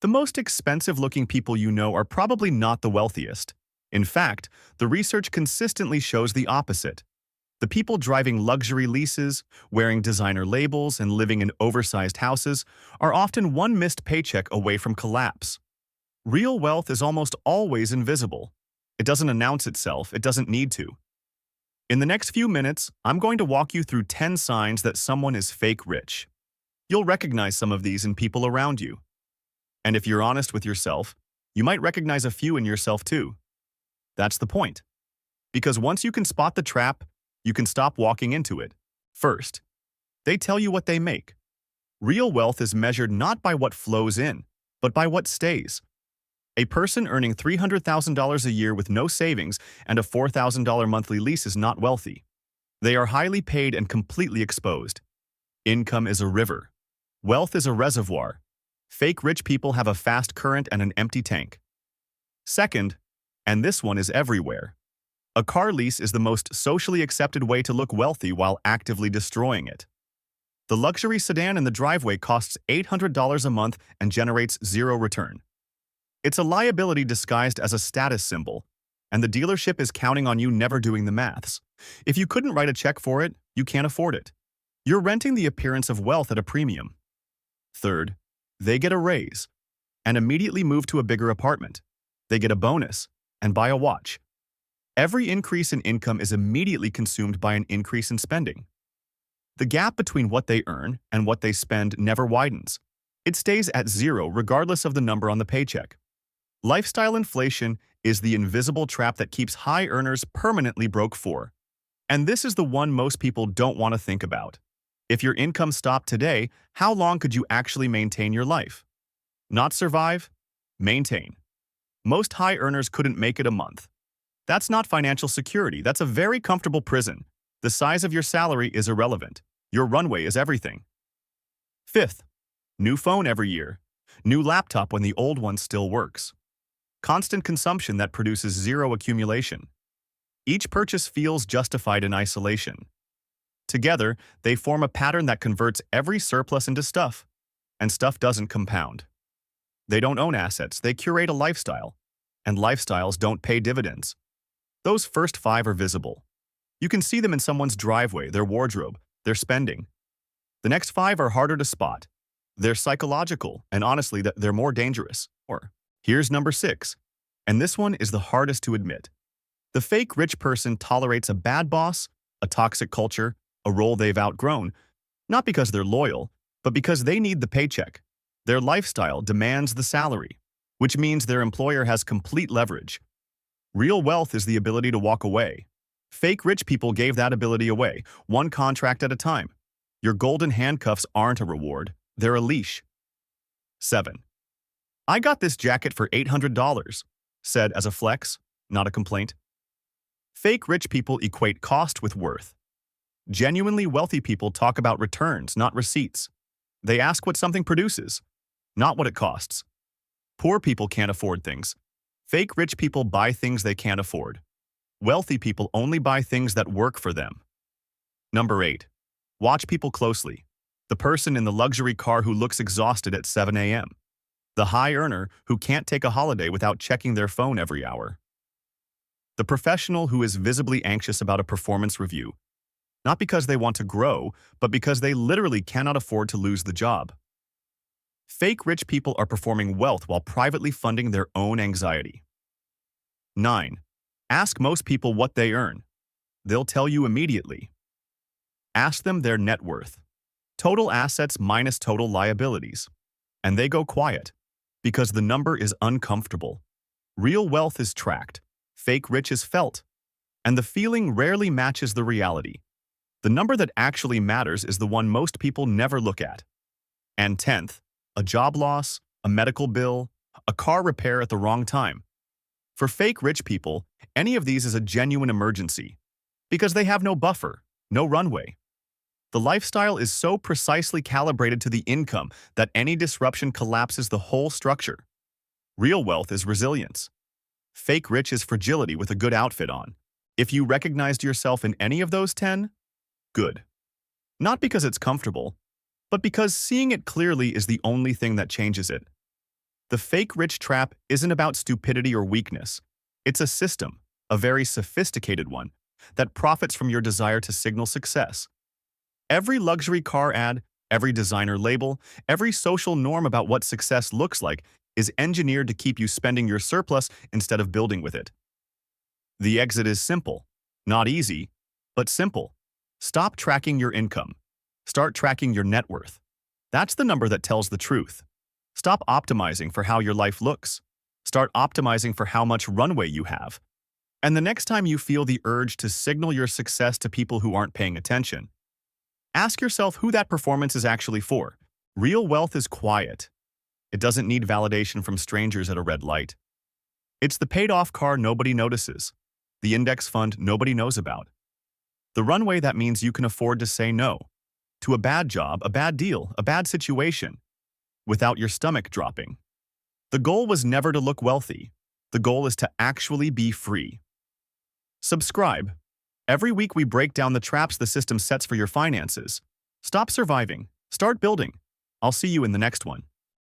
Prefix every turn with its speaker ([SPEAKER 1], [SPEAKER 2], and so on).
[SPEAKER 1] The most expensive-looking people you know are probably not the wealthiest. In fact, the research consistently shows the opposite. The people driving luxury leases, wearing designer labels, and living in oversized houses are often one missed paycheck away from collapse. Real wealth is almost always invisible. It doesn't announce itself, it doesn't need to. In the next few minutes, I'm going to walk you through 10 signs that someone is fake rich. You'll recognize some of these in people around you. And if you're honest with yourself, you might recognize a few in yourself too. That's the point. Because once you can spot the trap, you can stop walking into it. First, they tell you what they make. Real wealth is measured not by what flows in, but by what stays. A person earning $300,000 a year with no savings and a $4,000 monthly lease is not wealthy. They are highly paid and completely exposed. Income is a river. Wealth is a reservoir. Fake rich people have a fast current and an empty tank. Second, and this one is everywhere, a car lease is the most socially accepted way to look wealthy while actively destroying it. The luxury sedan in the driveway costs $800 a month and generates zero return. It's a liability disguised as a status symbol, and the dealership is counting on you never doing the maths. If you couldn't write a check for it, you can't afford it. You're renting the appearance of wealth at a premium. Third, they get a raise and immediately move to a bigger apartment. They get a bonus and buy a watch. Every increase in income is immediately consumed by an increase in spending. The gap between what they earn and what they spend never widens. It stays at zero regardless of the number on the paycheck. Lifestyle inflation is the invisible trap that keeps high earners permanently broke. And this is the one most people don't want to think about. If your income stopped today, how long could you actually maintain your life? Not survive, maintain. Most high earners couldn't make it a month. That's not financial security, that's a very comfortable prison. The size of your salary is irrelevant. Your runway is everything. Fifth, new phone every year. New laptop when the old one still works. Constant consumption that produces zero accumulation. Each purchase feels justified in isolation. Together, they form a pattern that converts every surplus into stuff, and stuff doesn't compound. They don't own assets, they curate a lifestyle, and lifestyles don't pay dividends. Those first 5 are visible. You can see them in someone's driveway, their wardrobe, their spending. The next 5 are harder to spot. They're psychological, and honestly, they're more dangerous. Here's number 6, and this one is the hardest to admit. The fake rich person tolerates a bad boss, a toxic culture, a role they've outgrown, not because they're loyal, but because they need the paycheck. Their lifestyle demands the salary, which means their employer has complete leverage. Real wealth is the ability to walk away. Fake rich people gave that ability away, one contract at a time. Your golden handcuffs aren't a reward, they're a leash. 7. I got this jacket for $800, said as a flex, not a complaint. Fake rich people equate cost with worth. Genuinely wealthy people talk about returns, not receipts. They ask what something produces, not what it costs. Poor people can't afford things. Fake rich people buy things they can't afford. Wealthy people only buy things that work for them. Number 8. Watch people closely. The person in the luxury car who looks exhausted at 7 a.m. The high earner who can't take a holiday without checking their phone every hour. The professional who is visibly anxious about a performance review, not because they want to grow, but because they literally cannot afford to lose the job. Fake rich people are performing wealth while privately funding their own anxiety. 9. Ask most people what they earn. They'll tell you immediately. Ask them their net worth. Total assets minus total liabilities. And they go quiet, because the number is uncomfortable. Real wealth is tracked, fake rich is felt, and the feeling rarely matches the reality. The number that actually matters is the one most people never look at. And 10th, a job loss, a medical bill, a car repair at the wrong time. For fake rich people, any of these is a genuine emergency, because they have no buffer, no runway. The lifestyle is so precisely calibrated to the income that any disruption collapses the whole structure. Real wealth is resilience. Fake rich is fragility with a good outfit on. If you recognized yourself in any of those 10, good. Not because it's comfortable, but because seeing it clearly is the only thing that changes it. The fake rich trap isn't about stupidity or weakness. It's a system, a very sophisticated one, that profits from your desire to signal success. Every luxury car ad, every designer label, every social norm about what success looks like is engineered to keep you spending your surplus instead of building with it. The exit is simple. Not easy, but simple. Stop tracking your income. Start tracking your net worth. That's the number that tells the truth. Stop optimizing for how your life looks. Start optimizing for how much runway you have. And the next time you feel the urge to signal your success to people who aren't paying attention, ask yourself who that performance is actually for. Real wealth is quiet. It doesn't need validation from strangers at a red light. It's the paid-off car nobody notices, the index fund nobody knows about, the runway that means you can afford to say no to a bad job, a bad deal, a bad situation, without your stomach dropping. The goal was never to look wealthy. The goal is to actually be free. Subscribe. Every week we break down the traps the system sets for your finances. Stop surviving. Start building. I'll see you in the next one.